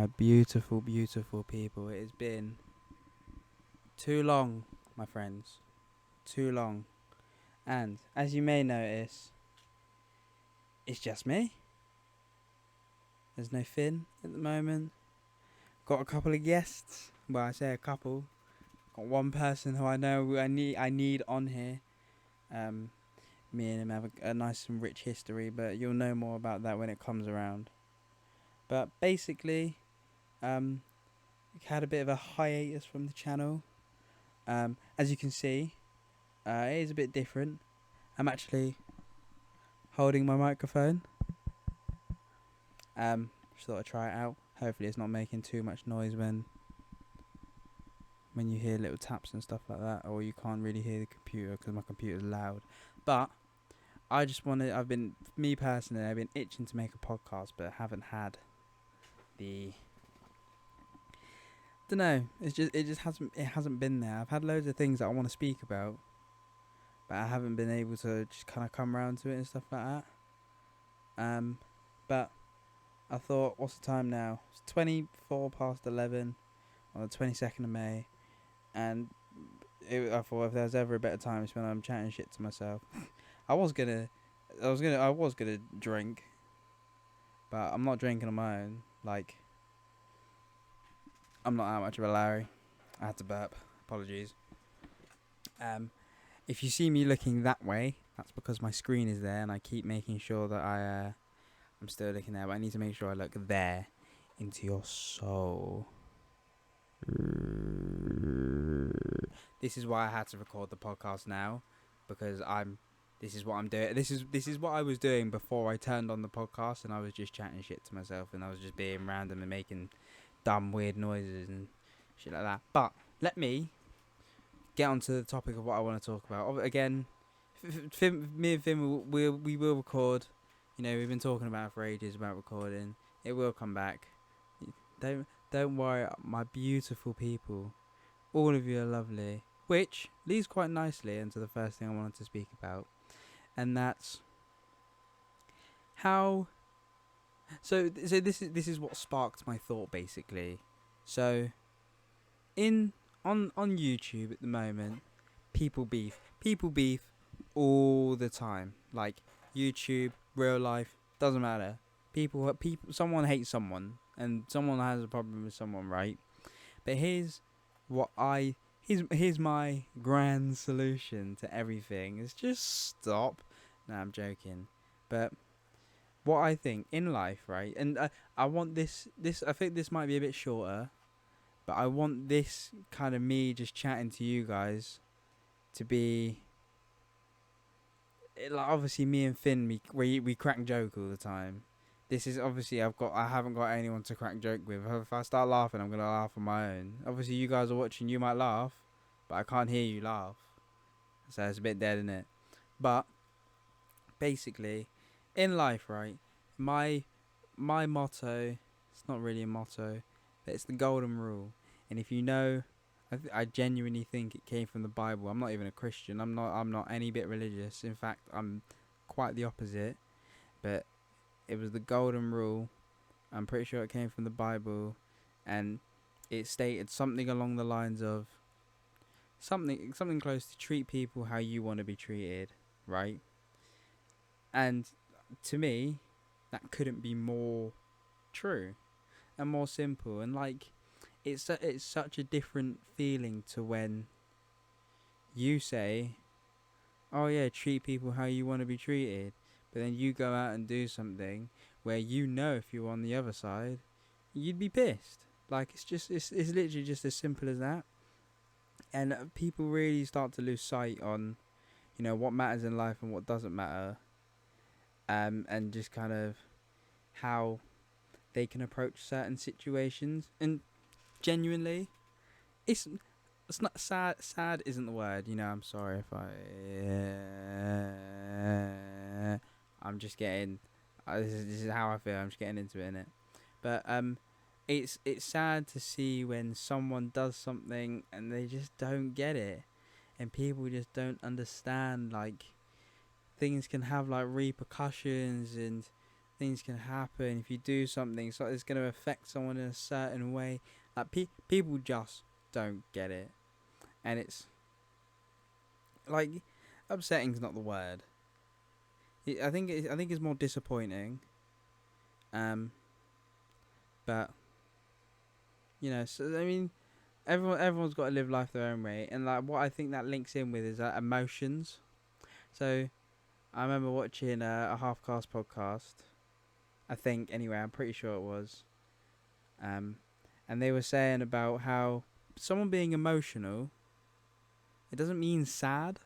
My beautiful, beautiful people. It has been too long, my friends. Too long. And, as you may notice, it's just me. There's no Finn at the moment. Got a couple of guests. Well, I say a couple. Got one person who I know I need on here. Me and him have a nice and rich history, but you'll know more about that when it comes around. But basically, had a bit of a hiatus from the channel. As you can see, it is a bit different. I'm actually holding my microphone. Just thought I'd try it out. Hopefully it's not making too much noise when you hear little taps and stuff like that, or you can't really hear the computer because my computer's loud. But I've been itching to make a podcast, but haven't had the. Don't know. It hasn't been there. I've had loads of things that I want to speak about, but I haven't been able to just kind of come around to it and stuff like that. But I thought, what's the time now? It's 24 past 11 on the 22nd of May, and I thought if there's ever a better time, it's when I'm chatting shit to myself. I was gonna drink, but I'm not drinking on my own. Like, I'm not that much of a Larry. I had to burp. Apologies. If you see me looking that way, that's because my screen is there, and I keep making sure that I'm still looking there, but I need to make sure I look there into your soul. This is why I had to record the podcast now, because this is what I'm doing. This is what I was doing before I turned on the podcast, and I was just chatting shit to myself, and I was just being random and making dumb, weird noises and shit like that. But let me get onto the topic of what I want to talk about. Again, me and Finn we will record. You know, we've been talking about it for ages about recording. It will come back. Don't worry, my beautiful people. All of you are lovely. Which leads quite nicely into the first thing I wanted to speak about, and that's how. So this is what sparked my thought basically. So, on YouTube at the moment, people beef all the time. Like YouTube, real life, doesn't matter. Someone hates someone, and someone has a problem with someone, right? But here's my grand solution to everything is just stop. Nah, I'm joking. But what I think in life, right? And I want this. I think this might be a bit shorter, but I want this kind of me just chatting to you guys to be. Like obviously, me and Finn, we crack joke all the time. This is obviously I haven't got anyone to crack joke with. If I start laughing, I'm gonna laugh on my own. Obviously, you guys are watching, you might laugh, but I can't hear you laugh, so it's a bit dead, isn't it? But basically, in life, right? My motto. It's not really a motto, but it's the golden rule. And if you know, I genuinely think it came from the Bible. I'm not even a Christian. I'm not any bit religious. In fact, I'm quite the opposite. But it was the golden rule. I'm pretty sure it came from the Bible, and it stated something along the lines of something close to treat people how you want to be treated, right? And to me, that couldn't be more true and more simple. And like, it's such a different feeling to when you say, "Oh yeah, treat people how you want to be treated," but then you go out and do something where you know if you're on the other side, you'd be pissed. Like it's literally just as simple as that. And people really start to lose sight on, you know, what matters in life and what doesn't matter. And just kind of how they can approach certain situations. And genuinely, it's not sad. Sad isn't the word. You know, I'm sorry if I'm just getting. This is how I feel. I'm just getting into it, innit? But it's sad to see when someone does something and they just don't get it, and people just don't understand. Like, things can have like repercussions, and things can happen if you do something. So it's going to affect someone in a certain way. Like people just don't get it, and it's like upsetting's not the word. I think it's more disappointing. But so I mean, everyone's got to live life their own way, and like what I think that links in with is emotions. So I remember watching a Half Cast podcast. I think anyway, I'm pretty sure it was. And they were saying about how someone being emotional, it doesn't mean sad.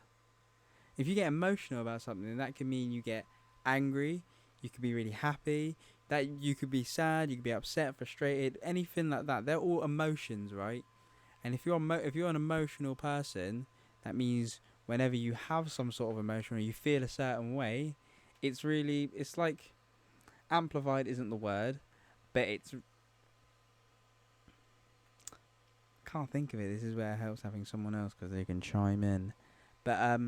If you get emotional about something, that can mean you get angry, you could be really happy, that you could be sad, you could be upset, frustrated, anything like that. They're all emotions, right? And if you're an emotional person, that means whenever you have some sort of emotion or you feel a certain way, it's like amplified isn't the word, but it's can't think of it. This is where it helps having someone else because they can chime in. But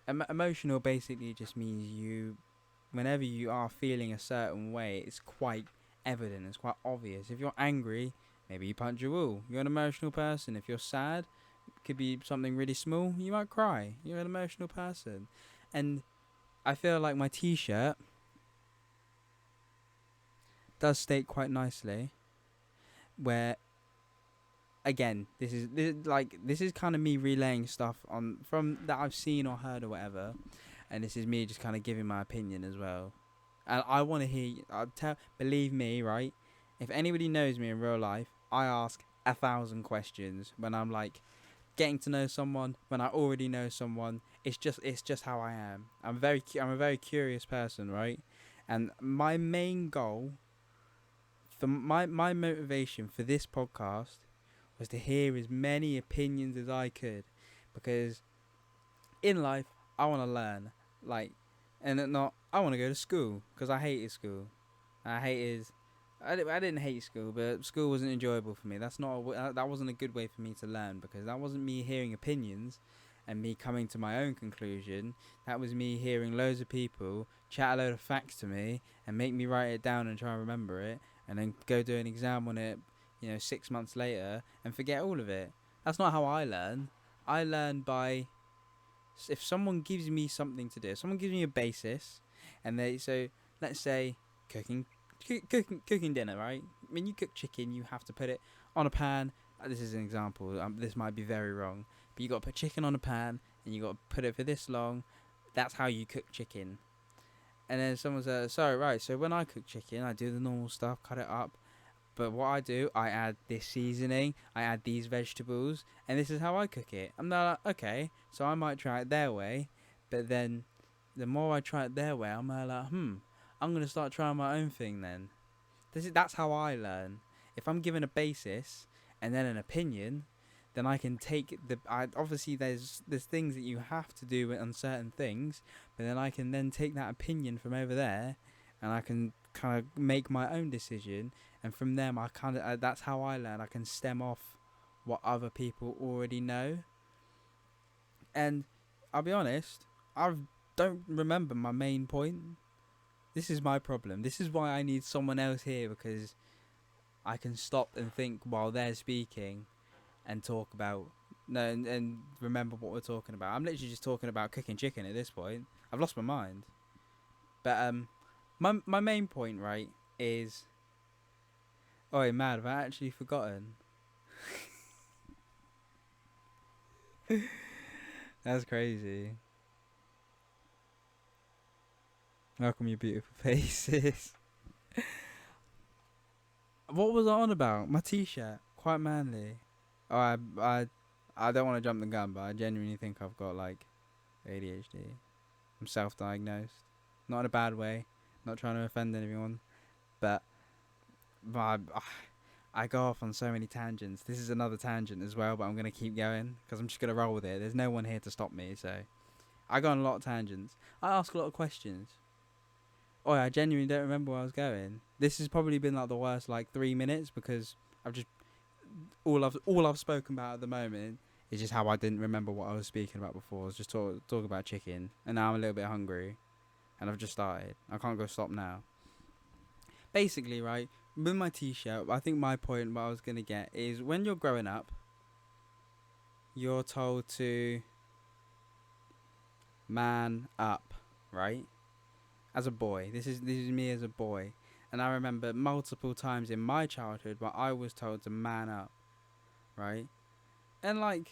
emotional basically just means whenever you are feeling a certain way, it's quite evident. It's quite obvious. If you're angry, maybe you punch a wall. You're an emotional person. If you're sad, it could be something really small. You might cry. You're an emotional person, and I feel like my T-shirt does state quite nicely where again this is kind of me relaying stuff from that I've seen or heard or whatever, and this is me just kind of giving my opinion as well, and I want to hear believe me, right? If anybody knows me in real life, I ask 1,000 questions when I'm like getting to know someone, when I already know someone. It's just how I am. I'm a very curious person, right? And my main goal, my motivation for this podcast was to hear as many opinions as I could, because in life I want to learn, I want to go to school because I hated school. I didn't hate school, but school wasn't enjoyable for me. That wasn't a good way for me to learn, because that wasn't me hearing opinions and me coming to my own conclusion. That was me hearing loads of people chat a load of facts to me and make me write it down and try and remember it, and then go do an exam on it, 6 months later, and forget all of it. That's not how I learn. I learn by, if someone gives me something to do, if someone gives me a basis, and let's say cooking dinner, right? When you cook chicken, you have to put it on a pan. This is an example. This might be very wrong, but you got to put chicken on a pan, and you got to put it for this long. That's how you cook chicken. And then someone says, "Sorry, right? So when I cook chicken, I do the normal stuff, cut it up. But what I do, I add this seasoning, I add these vegetables, and this is how I cook it." I'm not like, okay, so I might try it their way, but then the more I try it their way, I'm like, I'm going to start trying my own thing then. That's how I learn. If I'm given a basis and then an opinion, then I can take obviously there's things that you have to do on certain things, but then I can then take that opinion from over there, and I can kind of make my own decision, and from them that's how I learn. I can stem off what other people already know. And I'll be honest, I don't remember my main point. This is my problem. This is why I need someone else here, because I can stop and think while they're speaking and talk about and remember what we're talking about. I'm literally just talking about cooking chicken at this point. I've lost my mind. But my main point, right, is, oh mad, have I actually forgotten? That's crazy. Welcome, you beautiful faces. What was I on about? My T-shirt, quite manly. Oh, I don't want to jump the gun, but I genuinely think I've got like ADHD. I'm self-diagnosed, not in a bad way. Not trying to offend anyone, but I go off on so many tangents. This is another tangent as well, but I'm gonna keep going because I'm just gonna roll with it. There's no one here to stop me, so I go on a lot of tangents. I ask a lot of questions. Oh, I genuinely don't remember where I was going. This has probably been like the worst 3 minutes, because I've just all I've spoken about at the moment is just how I didn't remember what I was speaking about before. I was just talking about chicken, and now I'm a little bit hungry. and I've just started. I can't go stop now. Basically, right, with my t-shirt, I think my point, what I was going to get, is when you're growing up, you're told to man up, right? As a boy. This is me as a boy. And I remember multiple times in my childhood where I was told to man up, right? And like,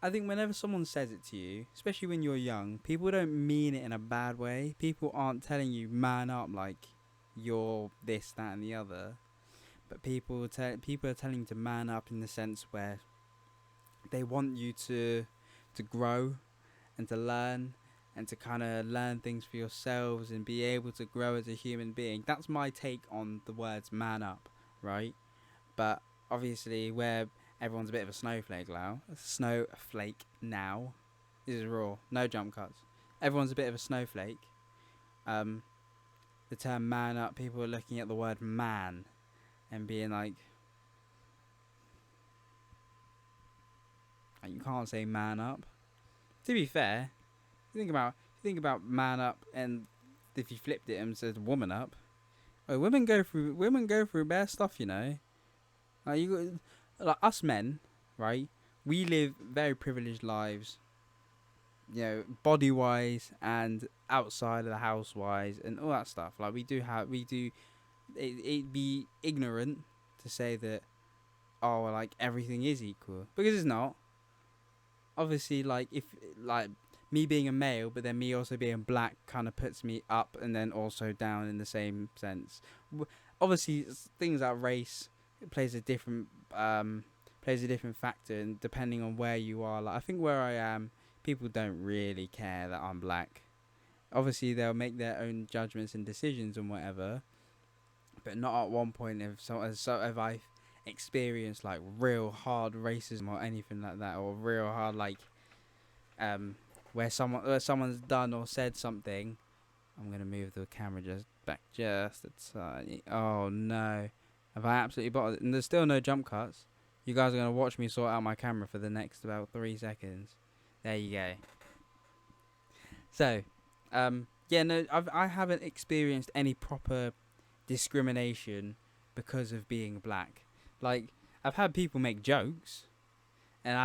I think whenever someone says it to you, especially when you're young, people don't mean it in a bad way. People aren't telling you man up like you're this, that, and the other. But people are telling you to man up in the sense where they want you to grow and to learn and to kind of learn things for yourselves and be able to grow as a human being. That's my take on the words man up, right? But obviously, where everyone's a bit of a snowflake now. This is raw, no jump cuts. Everyone's a bit of a snowflake. The term man up, people are looking at the word man and being like, you can't say man up. To be fair, think about man up, and if you flipped it and said woman up, women go through bad stuff, you know. Like us men, right? We live very privileged lives, you know, body wise and outside of the house wise and all that stuff. Like it'd be ignorant to say that, oh, like everything is equal, because it's not. Obviously, like if like me being a male, but then me also being black kind of puts me up and then also down in the same sense. Obviously, things like race plays a different factor, and depending on where you are. Like I think where I am, people don't really care that I'm black. Obviously, they'll make their own judgments and decisions and whatever, but not at one point if I've experienced like real hard racism or anything like that, or real hard like where someone's done or said something. I'm gonna move the camera back just a tiny. Oh no, have I absolutely bottled it? And there's still no jump cuts. You guys are gonna watch me sort out my camera for the next about 3 seconds. There you go. So, yeah, no, I haven't experienced any proper discrimination because of being black. Like, I've had people make jokes, and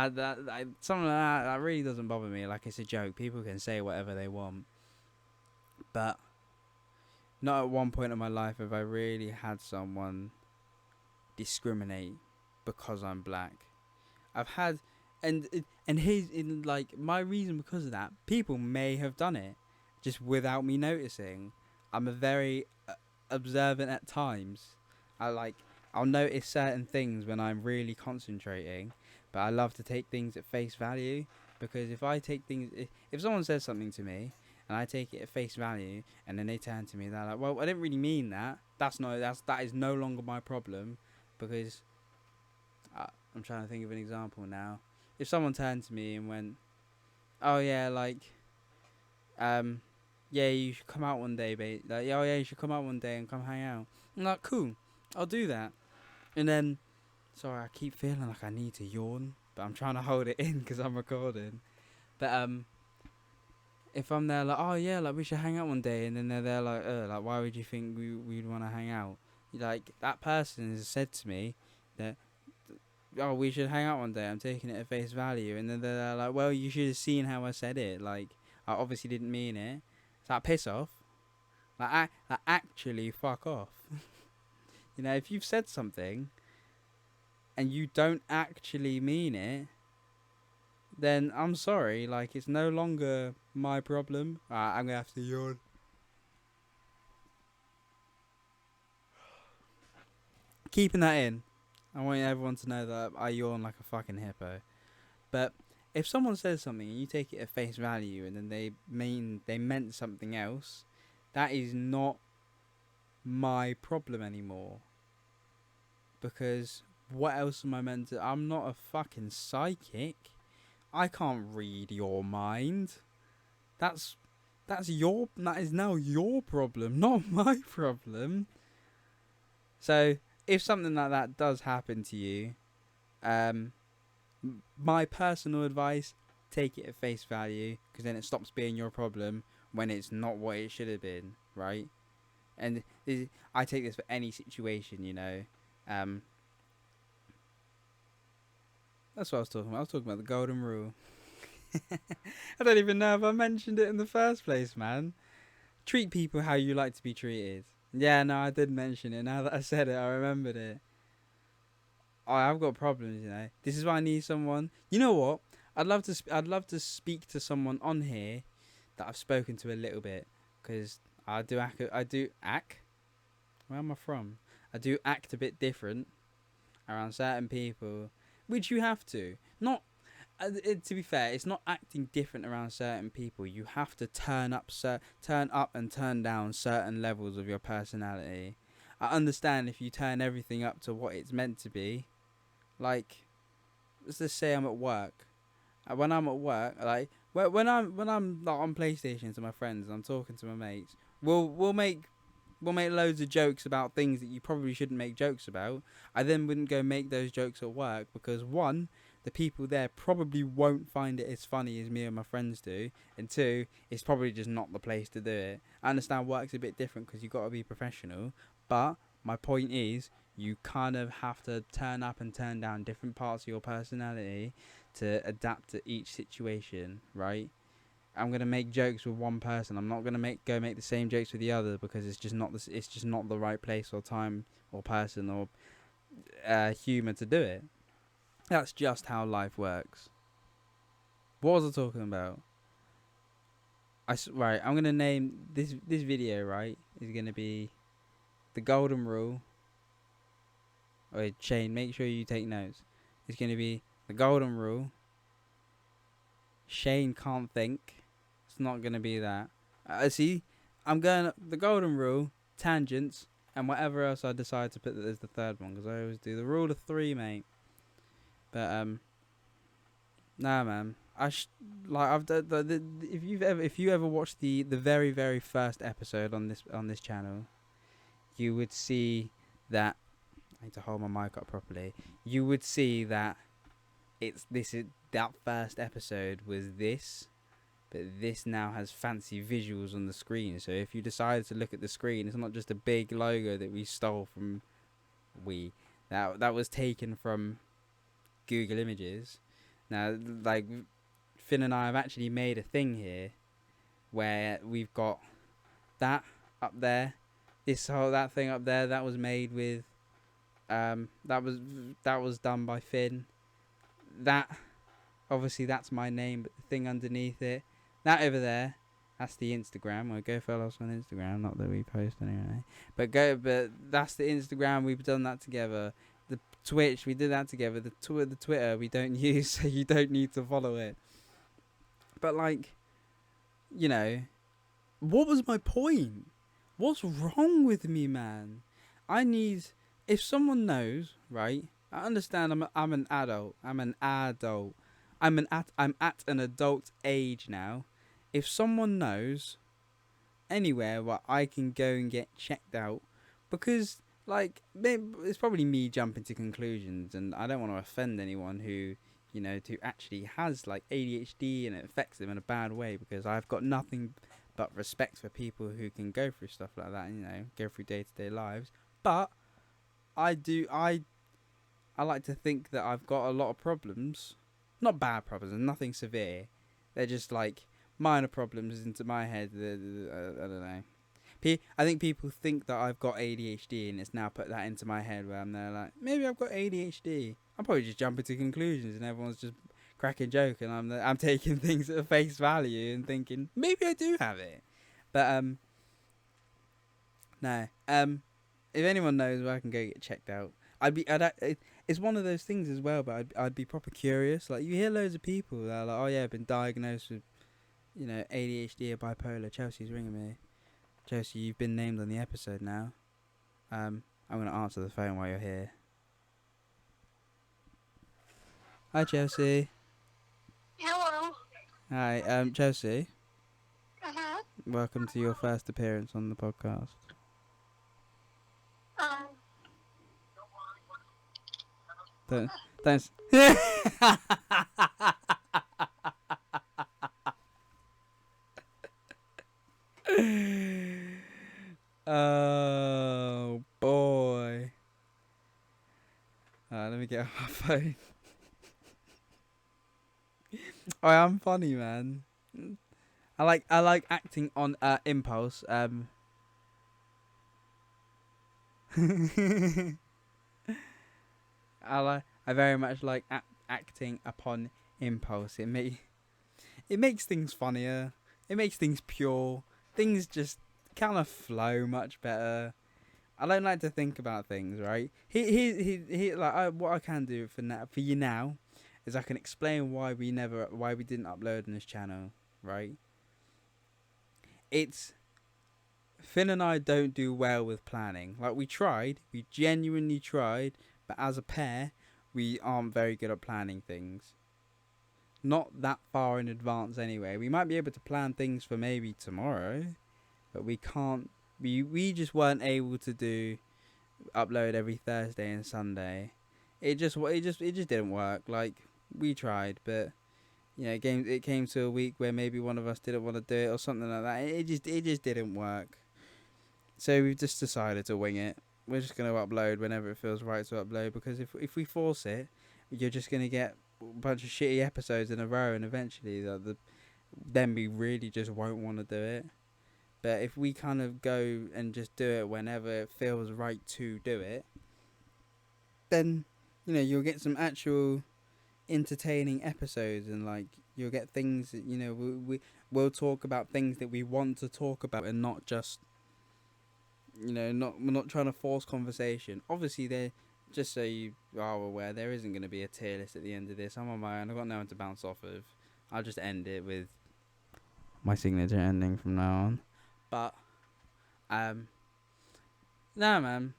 something like that really doesn't bother me. Like, it's a joke. People can say whatever they want. But not at one point in my life have I really had someone discriminate because I'm black. I've had, and like my reason because of that, people may have done it just without me noticing. I'm a very observant at times. I'll notice certain things when I'm really concentrating, but I love to take things at face value, because if someone says something to me and I take it at face value and then they turn to me, they're like, well, I didn't really mean that. That is no longer my problem, because I'm trying to think of an example now. If someone turned to me and went, oh yeah, like, yeah, you should come out one day, babe. Like, oh yeah, you should come out one day and come hang out. I'm like, cool, I'll do that. And then, sorry, I keep feeling like I need to yawn, but I'm trying to hold it in because I'm recording. But if I'm there like, oh yeah, like we should hang out one day, and then they're there like why would you think we'd want to hang out? Like, that person has said to me that, oh, we should hang out one day, I'm taking it at face value, and then they're like, well, you should have seen how I said it. Like, I obviously didn't mean it. It's like, piss off. Like, actually fuck off. You know, if you've said something and you don't actually mean it, then I'm sorry, like, it's no longer my problem. I'm gonna have to yawn. Keeping that in, I want everyone to know that I yawn like a fucking hippo. But if someone says something and you take it at face value and then they meant something else, that is not my problem anymore. Because what else am I meant to? I'm not a fucking psychic. I can't read your mind. That is now your problem, not my problem. So if something like that does happen to you, my personal advice: take it at face value, because then it stops being your problem. when it's not what it should have been, right? And I take this for any situation, you know. That's what I was talking about. I was talking about the golden rule. I don't even know if I mentioned it in the first place, man. Treat people how you like to be treated. Yeah, no, I did mention it. Now that I said it, I remembered it. Oh, I've got problems, you know. This is why I need someone. You know what? I'd love to speak to someone on here that I've spoken to a little bit, because I do act. Where am I from? I do act a bit different around certain people, which you have to. Not to be fair, it's not acting different around certain people. You have to turn up and turn down certain levels of your personality. I understand if you turn everything up to what it's meant to be. Like, let's just say I'm at work. When I'm at work, like when I'm like on PlayStation to my friends and I'm talking to my mates, we'll make loads of jokes about things that you probably shouldn't make jokes about. I then wouldn't go make those jokes at work because, one, the people there probably won't find it as funny as me and my friends do, and two, it's probably just not the place to do it. I understand work's a bit different because you've got to be professional, but my point is, you kind of have to turn up and turn down different parts of your personality to adapt to each situation, right? I'm gonna make jokes with one person. I'm not gonna make the same jokes with the other because it's just not the right place or time or person or humour to do it. That's just how life works. What was I talking about? Right, I'm gonna name this video. Right, is gonna be the golden rule. Wait, Shane, make sure you take notes. It's gonna be the golden rule. Shane can't think. It's not gonna be that. See, I'm going the golden rule, tangents, and whatever else I decide to put as the third one, because I always do the rule of three, mate. But nah, man. I've done if you ever watched the very very first episode on this channel, you would see that I need to hold my mic up properly. You would see that that first episode was this, but this now has fancy visuals on the screen. So if you decide to look at the screen, it's not just a big logo that we stole from that was taken from Google Images. Now, like, Finn and I have actually made a thing here where we've got that up there, that thing up there that was made with that was done by Finn. That obviously that's my name, but the thing underneath it, that over there, that's the Instagram. We'll go follow us on Instagram, not that we post anyway. But that's the Instagram. We've done that together. The Twitch, we did that together. The Twitter we don't use, so you don't need to follow it. But like, you know, what was my point? What's wrong with me, man? If someone knows, right? I understand. I'm an adult. I'm at an adult age now. If someone knows anywhere where I can go and get checked out, because like it's probably me jumping to conclusions, and I don't want to offend anyone who who actually has like ADHD and it affects them in a bad way, because I've got nothing but respect for people who can go through stuff like that, go through day-to-day lives. But I like to think that I've got a lot of problems. Not bad problems, nothing severe. They're just like minor problems into my head. I don't know. I think people think that I've got ADHD, and it's now put that into my head where I'm there like, maybe I've got ADHD. I'm probably just jumping to conclusions, and everyone's just cracking joke, and I'm taking things at face value and thinking maybe I do have it. But no. If anyone knows where I can go get checked out, it's one of those things as well. But I'd be proper curious. Like, you hear loads of people that are like, oh yeah, I've been diagnosed with ADHD or bipolar. Chelsea's ringing me. Chelsea, you've been named on the episode now. I'm gonna answer the phone while you're here. Hi, Chelsea. Hello. Hi, Chelsea. Uh-huh. Welcome to your first appearance on the podcast. Thanks. me get off my phone. I am funny, man. I like acting on impulse. I very much like acting upon impulse. It makes things funnier. It makes things pure. Things just kind of flow much better. I don't like to think about things, right? What I can do for you now is I can explain why we didn't upload on this channel, right? It's Finn and I don't do well with planning. Like, we genuinely tried, but as a pair, we aren't very good at planning things. Not that far in advance anyway. We might be able to plan things for maybe tomorrow, but we can't. We just weren't able to upload every Thursday and Sunday. It just didn't work. Like, we tried, but it came to a week where maybe one of us didn't want to do it or something like that. It just didn't work. So we've just decided to wing it. We're just gonna upload whenever it feels right to upload, because if we force it, you're just gonna get a bunch of shitty episodes in a row, and eventually then we really just won't want to do it. But if we kind of go and just do it whenever it feels right to do it, then you'll get some actual entertaining episodes, and like you'll get things that we'll talk about things that we want to talk about, and not just we're not trying to force conversation. Obviously, just so you are aware, there isn't going to be a tier list at the end of this. I'm on my own. I've got no one to bounce off of. I'll just end it with my signature ending from now on. But, nah, man.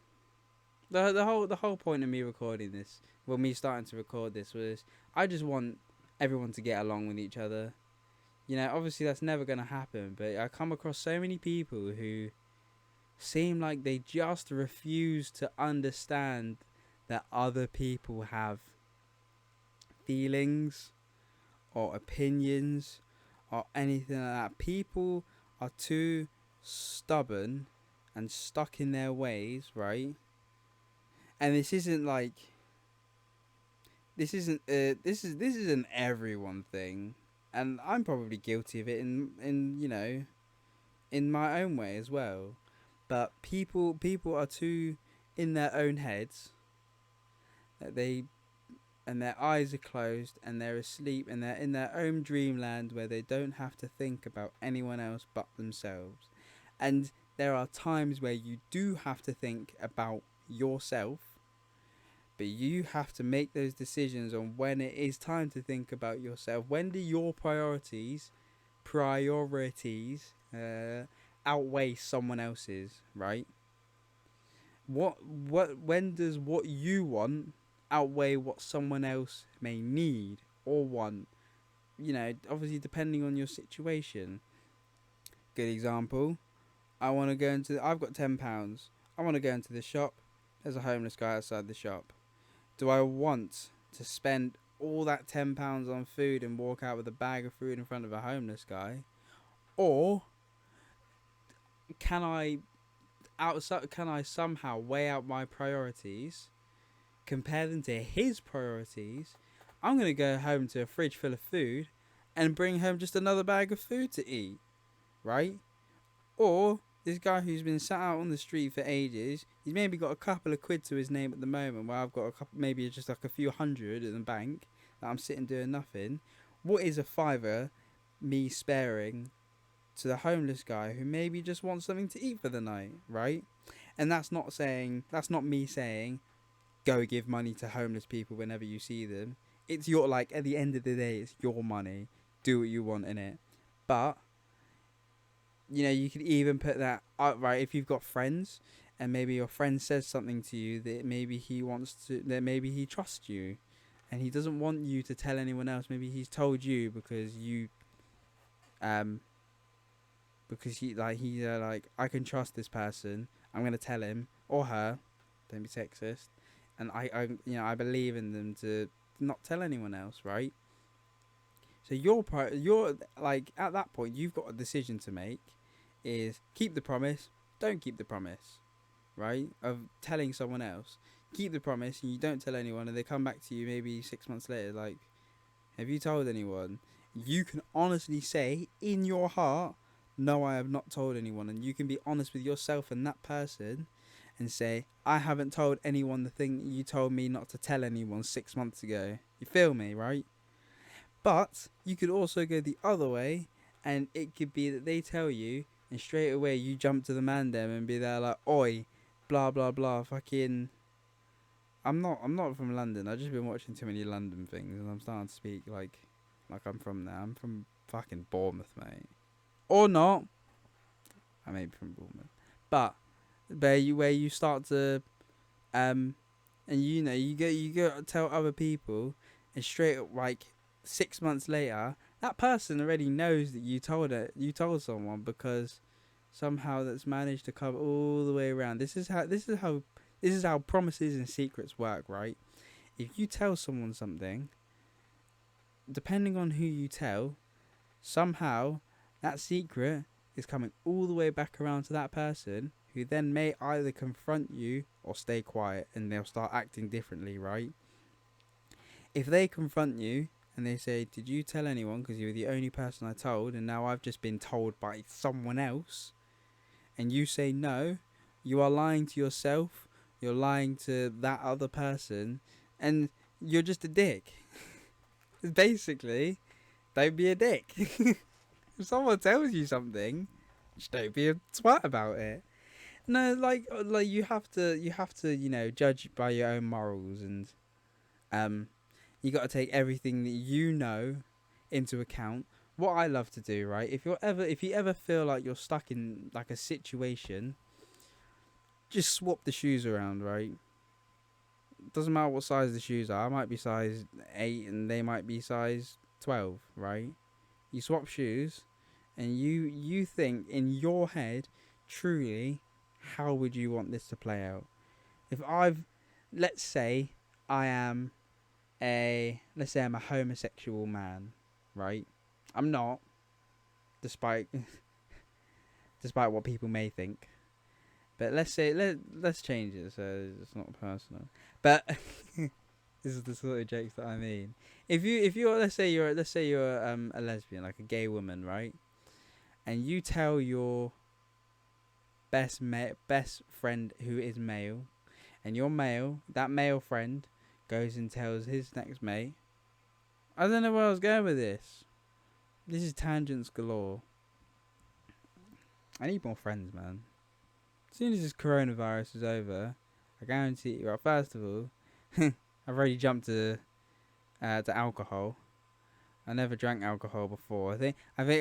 The whole point of me recording this, me starting to record this, was I just want everyone to get along with each other. Obviously that's never going to happen, but I come across so many people who seem like they just refuse to understand that other people have feelings or opinions or anything like that. People are too stubborn and stuck in their ways, right? And this isn't an everyone thing, and I'm probably guilty of it in my own way as well. But people are too in their own heads, that and their eyes are closed and they're asleep, and they're in their own dreamland where they don't have to think about anyone else but themselves. And there are times where you do have to think about yourself, but you have to make those decisions on when it is time to think about yourself. When do your priorities outweigh someone else's, right? When does what you want outweigh what someone else may need or want? Obviously depending on your situation. Good example. I've got £10. I want to go into the shop. There's a homeless guy outside the shop. Do I want to spend all that £10 on food and walk out with a bag of food in front of a homeless guy? Or can I somehow weigh out my priorities, compare them to his priorities? I'm going to go home to a fridge full of food and bring home just another bag of food to eat, right? Or this guy who's been sat out on the street for ages, he's maybe got a couple of quid to his name at the moment, where I've got maybe just like a few hundred in the bank that I'm sitting doing nothing. What is a fiver me sparing to the homeless guy who maybe just wants something to eat for the night, right? And that's not me saying go give money to homeless people whenever you see them. It's at the end of the day, it's your money. Do what you want in it. But you could even put that out, right? If you've got friends and maybe your friend says something to you that maybe he trusts you and he doesn't want you to tell anyone else. Maybe he's told you because he's like, I can trust this person. I'm going to tell him or her. Don't be sexist. And I believe in them to not tell anyone else, right? So you're like, at that point, you've got a decision to make. Is keep the promise, don't keep the promise, right, of telling someone else, keep the promise and you don't tell anyone, and they come back to you maybe 6 months later, like, have you told anyone? You can honestly say in your heart, no, I have not told anyone. And you can be honest with yourself and that person and say, I haven't told anyone the thing that you told me not to tell anyone 6 months ago. You feel me, right? But you could also go the other way, and it could be that they tell you, and straight away you jump to the man them and be there like, oi, blah blah blah, fucking. I'm not from London. I've just been watching too many London things, and I'm starting to speak like I'm from there. I'm from fucking Bournemouth, mate. Or not. I may be from Bournemouth, but where you start to, and you go tell other people, and straight up, like 6 months later, that person already knows that you told someone, because somehow that's managed to come all the way around. This is how promises and secrets work, right? If you tell someone something, depending on who you tell, somehow that secret is coming all the way back around to that person, who then may either confront you or stay quiet, and they'll start acting differently, right? If they confront you and they say, did you tell anyone, because you were the only person I told, and now I've just been told by someone else, and you say no, you are lying to yourself, you're lying to that other person, and you're just a dick. Basically, don't be a dick. If someone tells you something, just don't be a twat about it. No, like you have to, judge by your own morals, and you got to take everything that you know into account. What I love to do, right? If you ever feel like you're stuck in like a situation, just swap the shoes around, right? Doesn't matter what size the shoes are. I might be size 8 and they might be size 12, right? You swap shoes, and you think in your head, truly, how would you want this to play out? Let's say I'm a homosexual man, right? I'm not, despite what people may think. But let's change it so it's not personal. But this is the sort of jokes that I mean. If you're let's say you're a lesbian, like a gay woman, right? And you tell your best friend who is male, and that male friend goes and tells his next mate. I don't know where I was going with this. This is tangents galore. I need more friends, man. As soon as this coronavirus is over, I guarantee you. Well, first of all, I've already jumped to alcohol. I never drank alcohol before. I think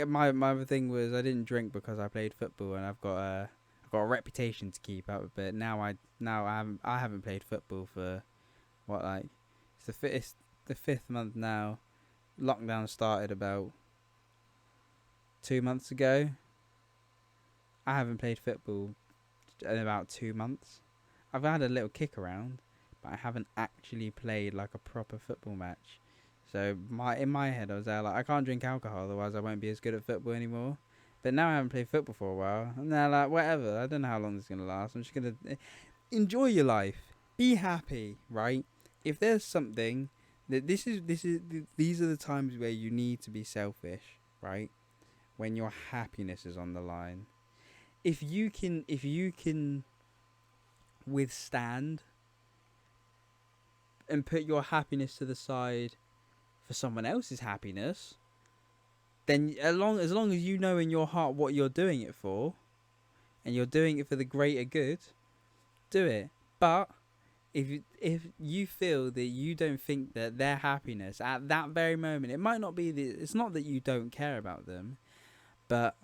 my other thing was I didn't drink because I played football, and I've got a reputation to keep up. But now I haven't played football for what, like, it's the fifth month now. Lockdown started about 2 months ago. I haven't played football in about 2 months. I've had a little kick around, but I haven't actually played like a proper football match. So in my head I was there like, I can't drink alcohol, otherwise I won't be as good at football anymore. But now I haven't played football for a while, and now like, whatever, I don't know how long this is gonna last. I'm just gonna enjoy your life, be happy, right? If there's something that these are the times where you need to be selfish, right? When your happiness is on the line. If you can withstand and put your happiness to the side for someone else's happiness, then as long as you know in your heart what you're doing it for, and you're doing it for the greater good, do it. But if you feel that you don't think that their happiness at that very moment, it might not be it's not that you don't care about them, but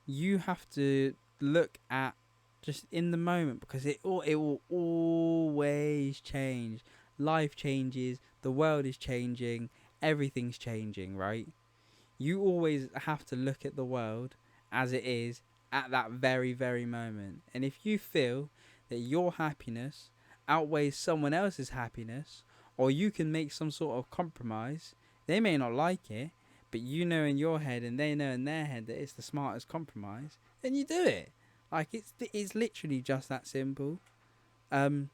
you have to look at just in the moment, because it will always change. Life changes, the world is changing, everything's changing, right? You always have to look at the world as it is at that very, very moment. And if you feel that your happiness outweighs someone else's happiness, or you can make some sort of compromise, they may not like it, but you know in your head and they know in their head that it's the smartest compromise, then you do it. Like it's literally just that simple. And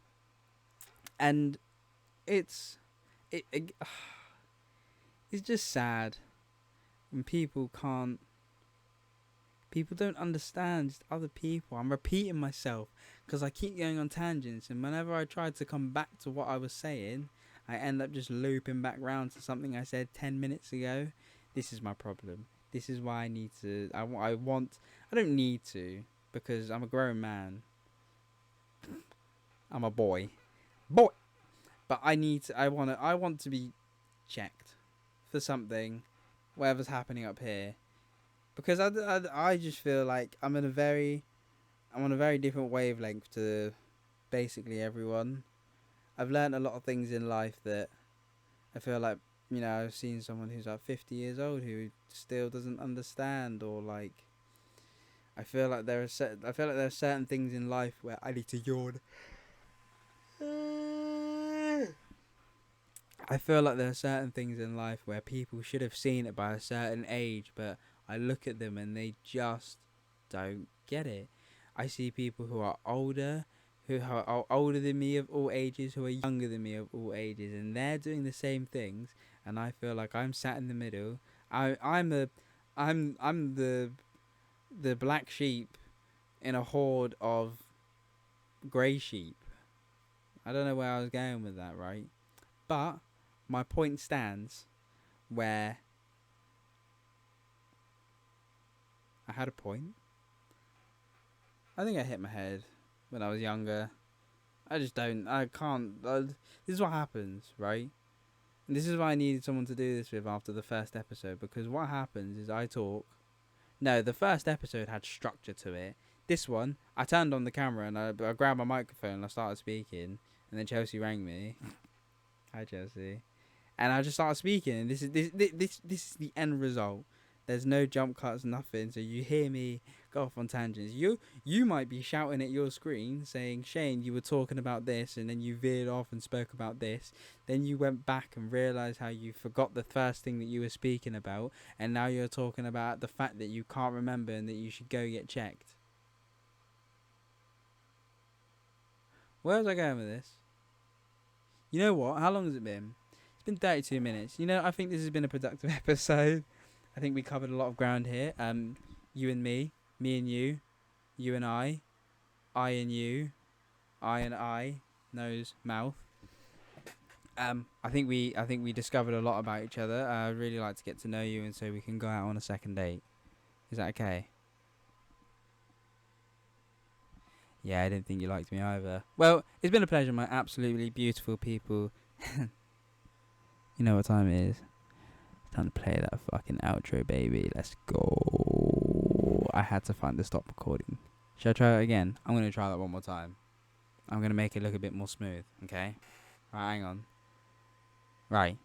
it it's just sad when people don't understand other people. I'm repeating myself because I keep going on tangents, and whenever I try to come back to what I was saying, I end up just looping back round to something I said 10 minutes ago. This is my problem. This is why I need to. I don't need to, because I'm a grown man. I'm a boy. Boy! But I want to be checked for something, whatever's happening up here. Because I just feel like I'm on a very different wavelength to basically everyone. I've learned a lot of things in life that I feel like, I've seen someone who's like 50 years old who still doesn't understand, or like I feel like there are certain things in life where I need to yawn. I feel like there are certain things in life where people should have seen it by a certain age, but I look at them and they just don't get it. I see people who are older, who are older than me of all ages, who are younger than me of all ages, and they're doing the same things, and I feel like I'm sat in the middle. I'm the black sheep in a horde of grey sheep. I don't know where I was going with that, right? But my point stands, where I had a point. I think I hit my head when I was younger. I can't. This is what happens, right? And this is why I needed someone to do this with after the first episode, because what happens is I talk. No, the first episode had structure to it. This one, I turned on the camera and I grabbed my microphone and I started speaking, and then Chelsea rang me. Hi, Chelsea. And I just started speaking, and this is the end result. There's no jump cuts, nothing. So you hear me go off on tangents. You might be shouting at your screen saying, Shane, you were talking about this, and then you veered off and spoke about this. Then you went back and realised how you forgot the first thing that you were speaking about, and now you're talking about the fact that you can't remember and that you should go get checked. Where was I going with this? You know what? How long has it been? It's been 32 minutes. I think this has been a productive episode. I think we covered a lot of ground here. You and me and you and I and you, I and I, nose, mouth. I think we discovered a lot about each other. I'd really like to get to know you, and so we can go out on a second date. Is that okay? Yeah, I didn't think you liked me either. Well, it's been a pleasure, my absolutely beautiful people. You know what time it is? It's time to play that fucking outro, baby. Let's go. I had to find the stop recording. Should I try it again? I'm going to try that one more time. I'm going to make it look a bit more smooth, okay? Right, hang on. Right.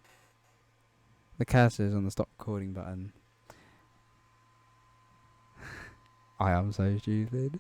The cursor is on the stop recording button. I am so stupid.